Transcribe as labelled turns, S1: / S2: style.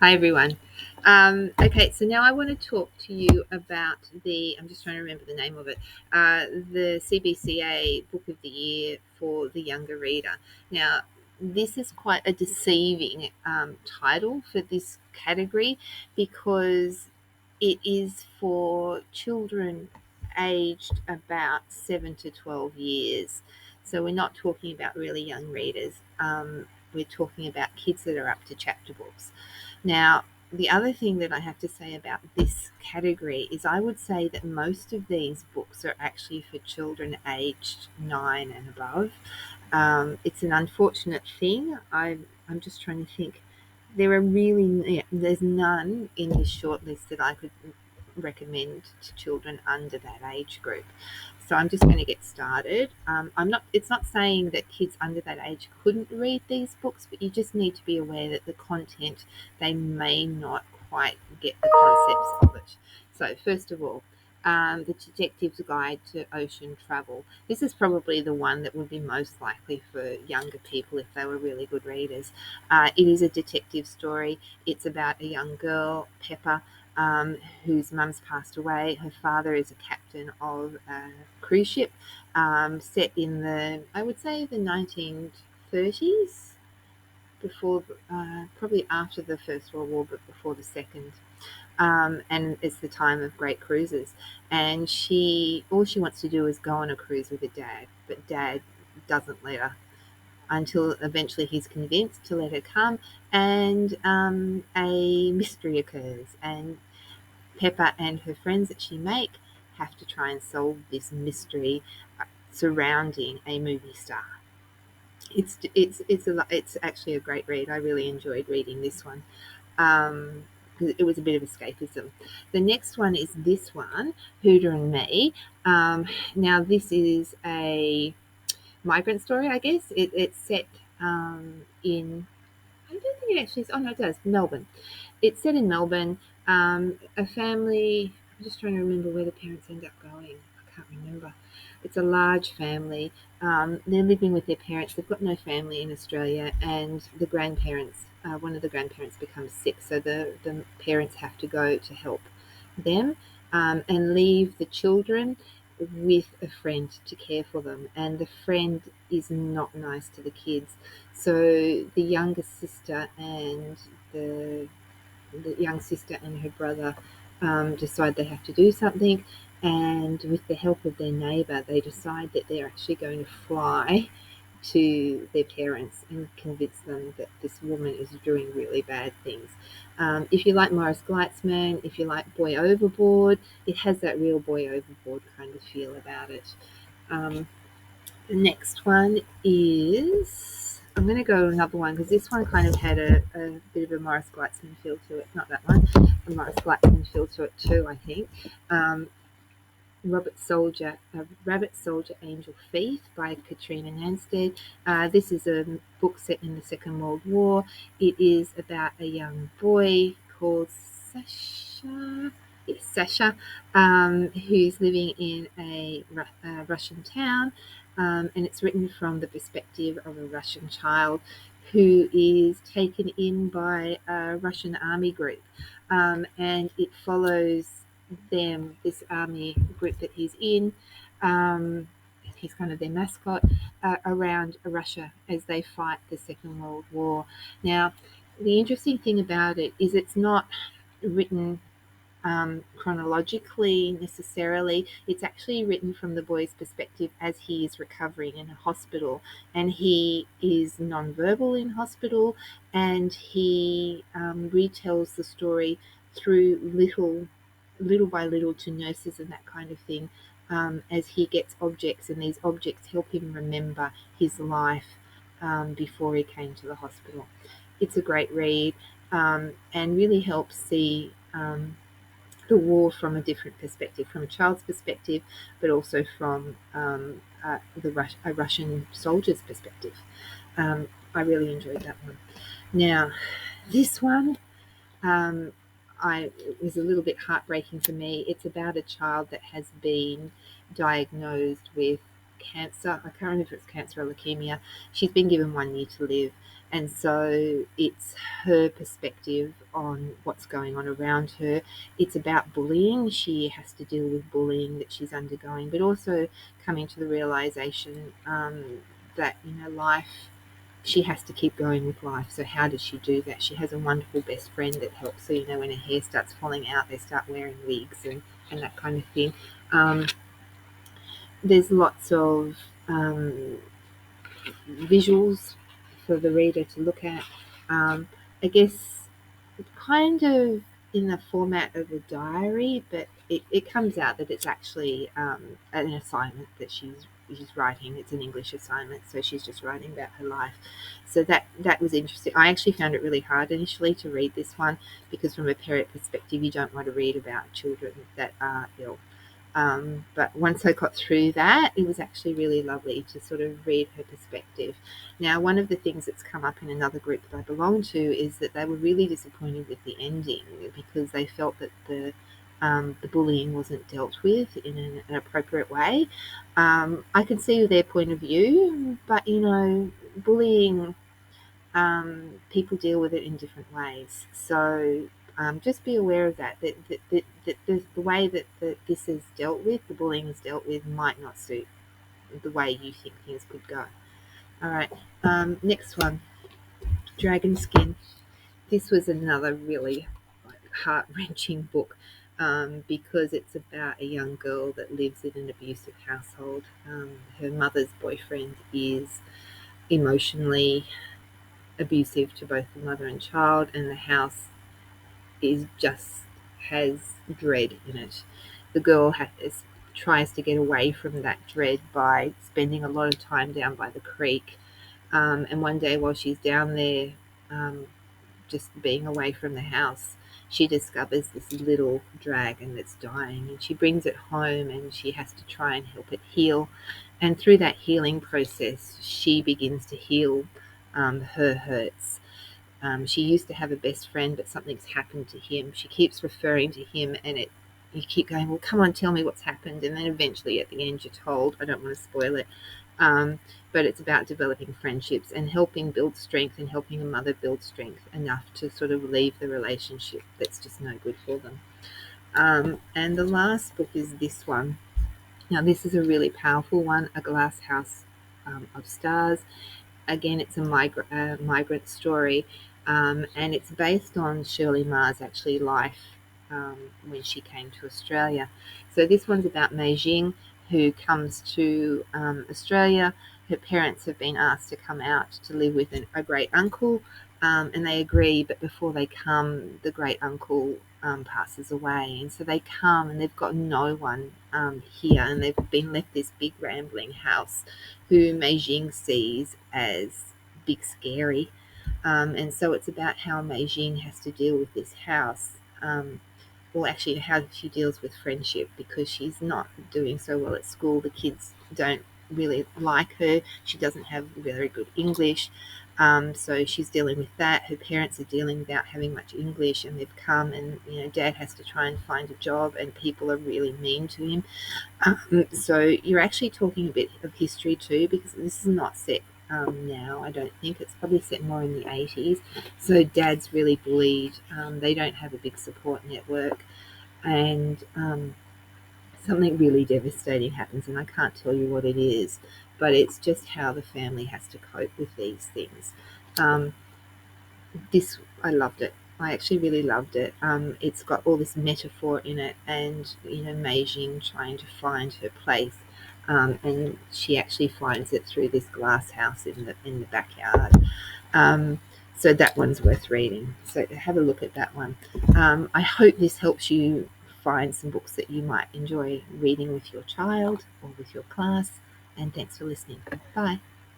S1: Hi, everyone. Okay, so now I want to talk to you about I'm just trying to remember the name of it, the CBCA Book of the Year for the younger reader. Now, this is quite a deceiving title for this category because it is for children aged about 7 to 12 years. So we're not talking about really young readers. We're talking about kids that are up to chapter books. Now, the other thing that I have to say about this category is I would say that most of these books are actually for children aged 9 and above. It's an unfortunate thing. I'm just trying to think. There's none in this shortlist that I could recommend to children under that age group. So I'm just going to get started. It's not saying that kids under that age couldn't read these books, but you just need to be aware that the content, they may not quite get the concepts of it. So first of all, the Detective's Guide to Ocean Travel. This is probably the one that would be most likely for younger people if they were really good readers. It is a detective story. It's about a young girl, Pepper, whose mum's passed away. Her father is a captain of a cruise ship set in I would say, the 1930s, before, probably after the First World War, but before the Second. And it's the time of great cruises. And all she wants to do is go on a cruise with her dad, but Dad doesn't let her until eventually he's convinced to let her come, and a mystery occurs, and Pepper and her friends that she make have to try and solve this mystery surrounding a movie star. It's actually a great read. I really enjoyed reading this one. It was a bit of escapism. The next one is this one, Hooter and Me. Now this is a migrant story, I guess. It's set in, I don't think it actually is. Oh no, it does. Melbourne. It's set in Melbourne. A family. I'm just trying to remember where the parents end up going. I can't remember. It's a large family. They're living with their parents. They've got no family in Australia, and the grandparents. One of the grandparents becomes sick, so the parents have to go to help them and leave the children with a friend to care for them. And the friend is not nice to the kids. So the younger sister and the young sister and her brother decide they have to do something, and with the help of their neighbour, they decide that they're actually going to fly to their parents and convince them that this woman is doing really bad things. If you like Morris Gleitzman, if you like Boy Overboard, it has that real Boy Overboard kind of feel about it. The next one is, I'm going to go another one because this one kind of had a bit of a Morris Gleitzman feel to it. Not that one, a Morris Gleitzman feel to it too, I think. Rabbit Soldier, Angel Feet by Katrina Nannestad. This is a book set in the Second World War. It is about a young boy called Sasha, who's living in a Russian town, and it's written from the perspective of a Russian child who is taken in by a Russian army group, and it follows this army group that he's in. He's kind of their mascot around Russia as they fight the Second World War. Now, the interesting thing about it is it's not written chronologically necessarily. It's actually written from the boy's perspective as he is recovering in a hospital, and he is nonverbal in hospital, and he retells the story through little by little to nurses and that kind of thing, as he gets objects, and these objects help him remember his life before he came to the hospital. It's a great read, and really helps see the war from a different perspective, from a child's perspective, but also from a Russian soldier's perspective. I really enjoyed that one. Now, this one, it was a little bit heartbreaking for me. It's about a child that has been diagnosed with cancer. I can't remember if it's cancer or leukemia. She's been given 1 year to live, And so it's her perspective on what's going on around her. It's about bullying. She has to deal with bullying that she's undergoing, but also coming to the realization that, life, she has to keep going with life. So how does she do that? She has a wonderful best friend that helps her. When her hair starts falling out, they start wearing wigs and that kind of thing. There's lots of visuals for the reader to look at. I guess kind of in the format of a diary, but it comes out that it's actually an assignment that she's writing. It's an English assignment, so she's just writing about her life. So that was interesting. I actually found it really hard initially to read this one because from a parent perspective, you don't want to read about children that are ill. But once I got through that, it was actually really lovely to sort of read her perspective. Now, one of the things that's come up in another group that I belong to is that they were really disappointed with the ending because they felt that the bullying wasn't dealt with in an appropriate way. I could see their point of view, but bullying, people deal with it in different ways. So just be aware of that the way that this is dealt with, the bullying is dealt with, might not suit the way you think things could go. All right, next one, Dragon Skin. This was another really heart-wrenching book because it's about a young girl that lives in an abusive household. Her mother's boyfriend is emotionally abusive to both the mother and child, and the house has dread in it. The girl tries to get away from that dread by spending a lot of time down by the creek. And one day while she's down there, just being away from the house, she discovers this little dragon that's dying, and she brings it home and she has to try and help it heal. And through that healing process, she begins to heal her hurts. She used to have a best friend, but something's happened to him. She keeps referring to him, and you keep going, well, come on, tell me what's happened. And then eventually at the end you're told. I don't want to spoil it. But it's about developing friendships and helping build strength and helping a mother build strength enough to sort of leave the relationship that's just no good for them. And the last book is this one. Now, this is a really powerful one, A Glasshouse of Stars. Again, it's a migrant story, and it's based on Shirley Marr's actually life when she came to Australia. So this one's about Mei Jing, who comes to Australia. Her parents have been asked to come out to live with a great uncle, and they agree, but before they come, the great uncle passes away, and so they come and they've got no one here, and they've been left this big rambling house who Mei Jing sees as big scary, and so it's about how Mei Jing has to deal with this house, well, actually how she deals with friendship, because she's not doing so well at school. The kids don't really like her. She doesn't have very good English, so she's dealing with that. Her parents are dealing without having much English, and they've come, and Dad has to try and find a job, and people are really mean to him. So you're actually talking a bit of history too, because this is not set now. I don't think it's probably set more in the 80s. So Dad's really bullied. They don't have a big support network, and something really devastating happens, and I can't tell you what it is, but it's just how the family has to cope with these things. This, I loved it. I actually really loved it. It's got all this metaphor in it, and Mei Jing trying to find her place, and she actually finds it through this glass house in the backyard. So that one's worth reading. So have a look at that one. I hope this helps you find some books that you might enjoy reading with your child or with your class. And thanks for listening. Bye.